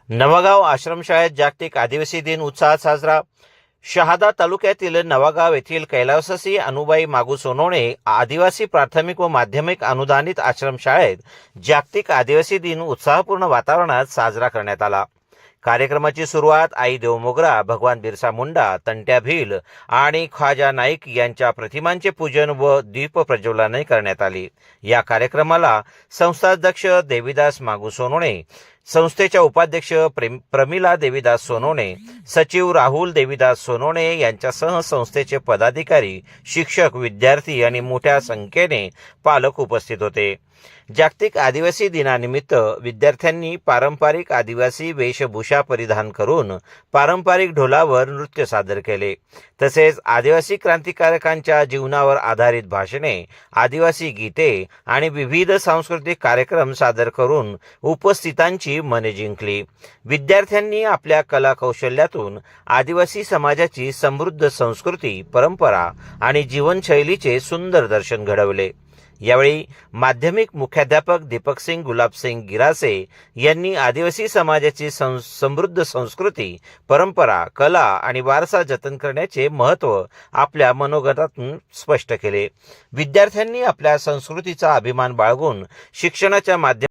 नवागाव आश्रमशाळेत जागतिक आदिवासी दिन उत्साहात साजरा। शहादा तालुक्यातील नवागाव येथील कैलासवासी अनुबाई मागू सोनवणे आदिवासी प्राथमिक व माध्यमिक अनुदानित आश्रमशाळेत जागतिक आदिवासी दिन उत्साहपूर्ण वातावरणात साजरा करण्यात आला। कार्यक्रमाची सुरुवात आई देव मोगरा, भगवान बिरसा मुंडा, तंट्या भील आणि ख्वाजा नाईक यांच्या प्रतिमांचे पूजन व दीप प्रज्वलनाने करण्यात आली। या कार्यक्रमाला संस्थाध्यक्ष देवीदास मागू सोनवणे, संस्थेच्या उपाध्यक्ष प्रमिला देवीदास सोनवणे, सचिव राहुल देवीदास सोनवणे यांच्यासह संस्थेचे पदाधिकारी, शिक्षक, विद्यार्थी आणि मोठ्या संख्येने पालक उपस्थित होते। जागतिक आदिवासी दिनानिमित्त विद्यार्थ्यांनी पारंपरिक आदिवासी वेशभूषा परिधान करून पारंपरिक ढोलावर नृत्य सादर केले। तसेच आदिवासी क्रांतिकारकांच्या जीवनावर आधारित भाषणे, आदिवासी गीते आणि विविध सांस्कृतिक कार्यक्रम सादर करून उपस्थितांची मने जिंकली। विद्यार्थ्यांनी आपल्या कला कौशल्यातून आदिवासी समाजाची समृद्ध संस्कृती, परंपरा आणि जीवनशैलीचे सुंदर दर्शन घडवले। यावेळी माध्यमिक मुख्याध्यापक दीपकसिंग गुलाबसिंग गिरासे यांनी आदिवासी समाजाची समृद्ध संस्कृती, परंपरा, कला आणि वारसा जतन करण्याचे महत्त्व आपल्या मनोगतातून स्पष्ट केले। विद्यार्थ्यांनी आपल्या संस्कृतीचा अभिमान बाळगून शिक्षणाच्या माध्यमातून